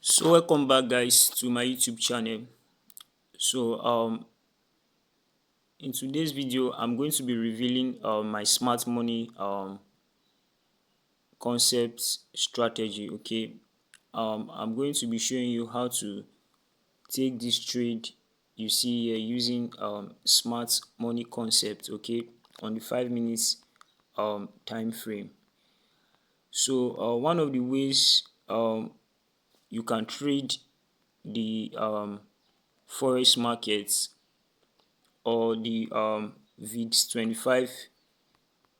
So welcome back guys to my YouTube channel. So in today's video I'm going to be revealing my smart money concept strategy. Okay, I'm going to be showing you how to take this trade you see here using smart money concept, okay, on the 5 minutes time frame. So one of the ways you can trade the forex markets or the VIX 25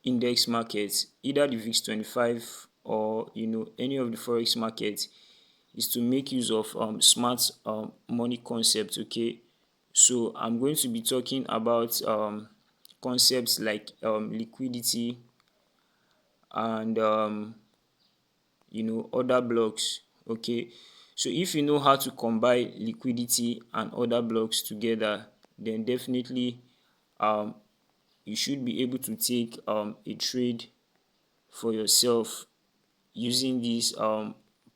index markets, either the VIX 25 or any of the forex markets, is to make use of smart money concepts. Okay, so I'm going to be talking about concepts like liquidity and other blocks. Okay, so if you know how to combine liquidity and other blocks together, then definitely um you should be able to take a trade for yourself using this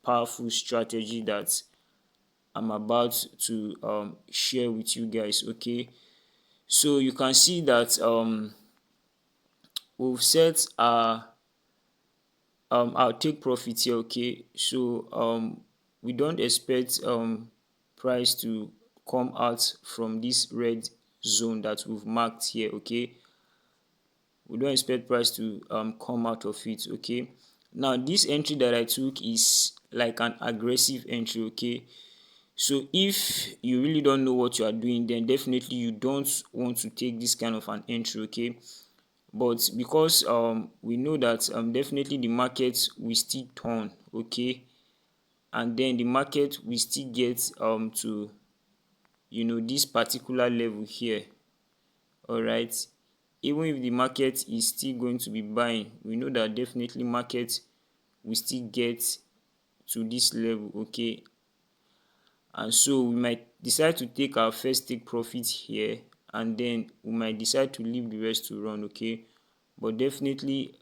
powerful strategy that I'm about to share with you guys. Okay, so you can see that we've set our take profit here. Okay, so we don't expect price to come out from this red zone that we've marked here. Okay, we don't expect price to come out of it. Okay, now this entry that I took is like an aggressive entry. Okay, so if you really don't know what you are doing, then definitely you don't want to take this kind of an entry. Okay, but because we know that definitely the market will still turn. Okay, and then the market will still get to this particular level here. All right, even if the market is still going to be buying, we know that definitely market will still get to this level. Okay, and so we might decide to take our first take profit here, and then we might decide to leave the rest to run. Okay, but definitely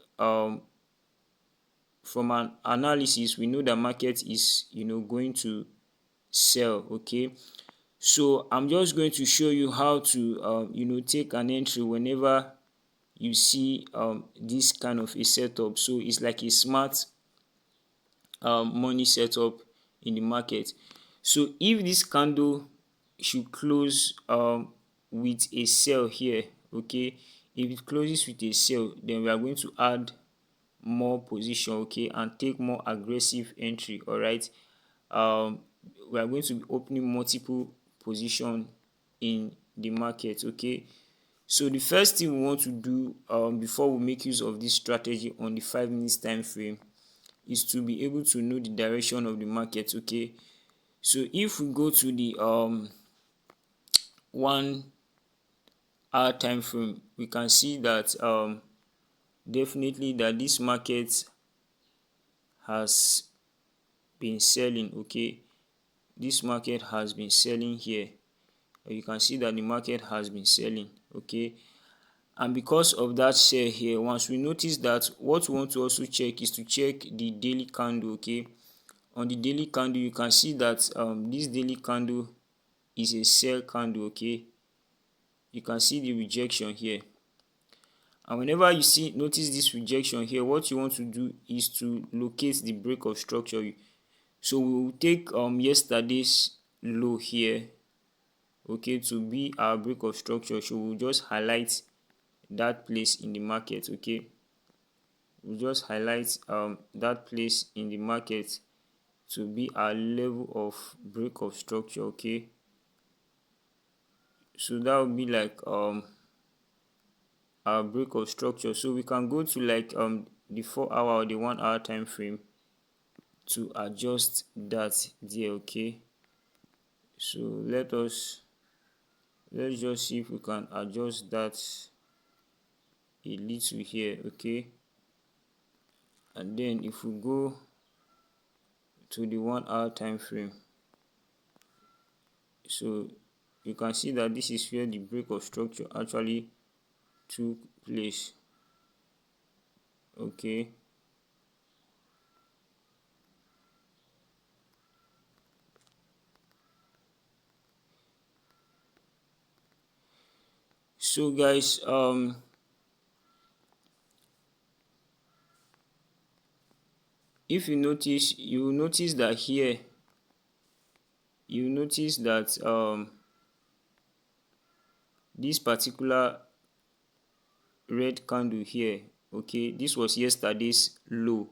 from an analysis we know that market is going to sell. Okay, so I'm just going to show you how to take an entry whenever you see this kind of a setup. So it's like a smart money setup in the market. So if this candle should close with a sell here, okay, if it closes with a sell, then we are going to add more position, okay, and take more aggressive entry. All right, we are going to be opening multiple position in the market. Okay, so the first thing we want to do before we make use of this strategy on the 5 minutes time frame is to be able to know the direction of the market. Okay, so if we go to the 1 hour time frame, we can see that definitely that this market has been selling. Okay, this market has been selling here. You can see that the market has been selling. Okay, and because of that sell here, once we notice that, what we want to also check is to check the daily candle. Okay, on the daily candle you can see that this daily candle is a sell candle. Okay, you can see the rejection here, and whenever you notice this rejection here, what you want to do is to locate the break of structure. So we will take yesterday's low here, okay, to be our break of structure. So we'll just highlight that place in the market. Okay, we'll just highlight that place in the market to be our level of break of structure. Okay, so that would be like our break of structure. So we can go to like the 4 hour or the 1 hour time frame to adjust that there. Okay, so let's just see if we can adjust that a little here. Okay, and then if we go to the 1 hour time frame, so you can see that this is where the break of structure actually took place. Okay, So guys, if you notice, you notice that here, you notice that this particular red candle here, okay, this was yesterday's low,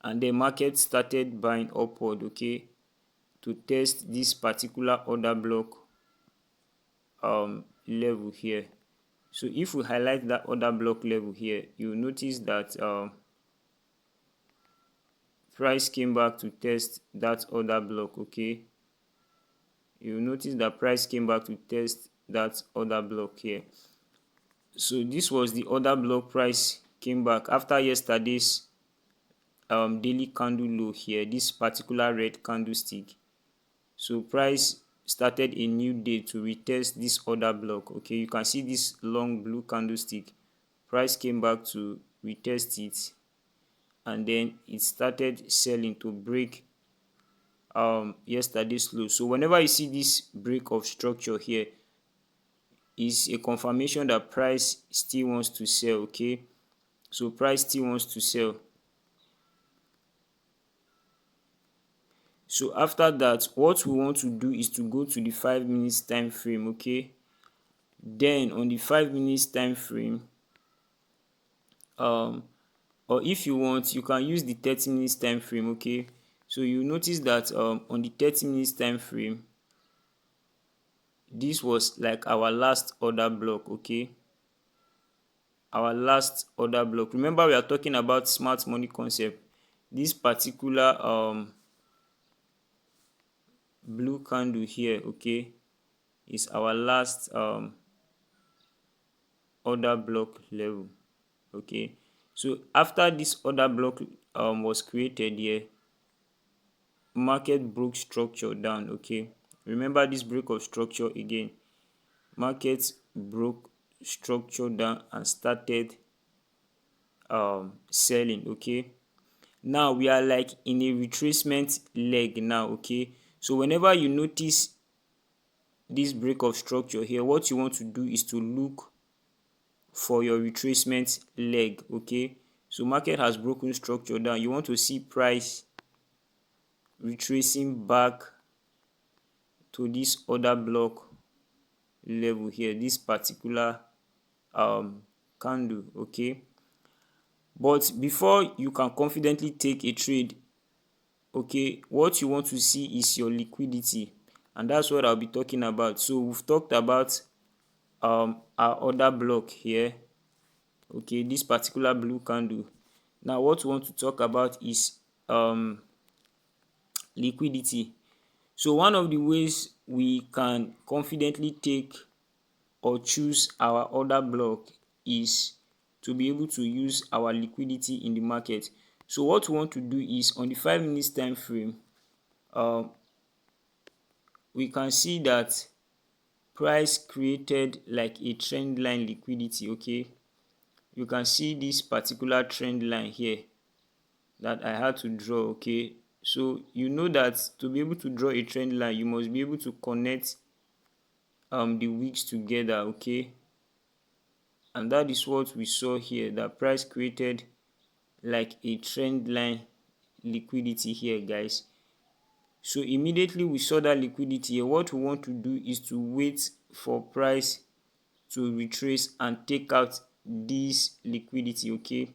and the market started buying upward, okay, to test this particular order block level here. So if we highlight that order block level here, you notice that price came back to test that order block, okay. You notice that price came back to test that order block here. So this was the order block. Price came back after yesterday's daily candle low here, this particular red candlestick. So price started a new day to retest this order block, okay. You can see this long blue candlestick. Price came back to retest it, and then it started selling to break yesterday's low. So whenever you see this break of structure here, is a confirmation that price still wants to sell, okay. So price still wants to sell. So after that, what we want to do is to go to the 5 minutes time frame, okay. Then on the 5 minutes time frame, or if you want, you can use the 30 minutes time frame, okay. So you notice that on the 30 minutes time frame, this was like our last order block, okay. Our last order block. Remember, we are talking about smart money concept. This particular blue candle here, okay, is our last order block level, okay. So after this order block was created here, market broke structure down, okay. Remember this break of structure again. Market broke structure down and started selling, okay. Now we are like in a retracement leg now, okay. So whenever you notice this break of structure here, what you want to do is to look for your retracement leg, okay. So market has broken structure down. You want to see price retracing back to this order block level here, this particular candle, okay. But before you can confidently take a trade, okay, what you want to see is your liquidity, and that's what I'll be talking about. So we've talked about our order block here, okay, this particular blue candle. Now what we want to talk about is liquidity. So one of the ways we can confidently take or choose our order block is to be able to use our liquidity in the market. So what we want to do is on the 5 minutes time frame, we can see that price created like a trend line liquidity, okay. You can see this particular trend line here that I had to draw, okay. So you know that to be able to draw a trend line, you must be able to connect the wicks together, okay. And that is what we saw here, that price created like a trend line liquidity here, guys. So immediately we saw that liquidity here, what we want to do is to wait for price to retrace and take out this liquidity, okay.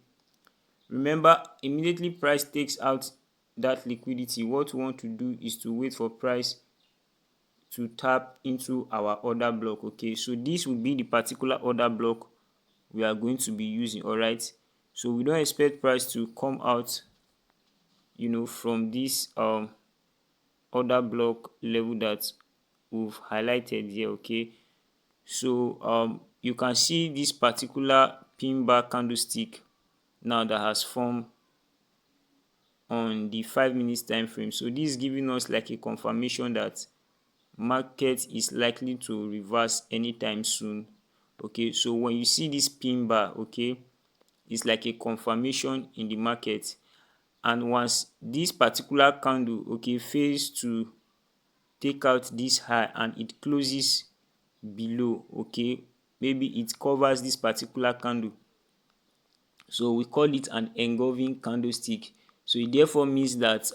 Remember, immediately price takes out that liquidity, what we want to do is to wait for price to tap into our order block, okay. So this will be the particular order block we are going to be using, all right. So we don't expect price to come out, you know, from this order block level that we've highlighted here, okay. So you can see this particular pin bar candlestick now that has formed on the 5 minutes time frame. So this is giving us like a confirmation that market is likely to reverse anytime soon, okay. So when you see this pin bar, okay, it's like a confirmation in the market, and once this particular candle, okay, fails to take out this high and it closes below, okay, maybe it covers this particular candle, so we call it an engulfing candlestick. So it therefore means that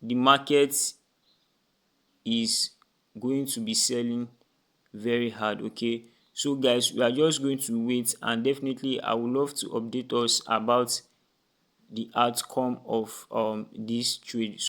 the market is going to be selling very hard. Okay, so guys, we are just going to wait, and definitely I would love to update us about the outcome of this trade.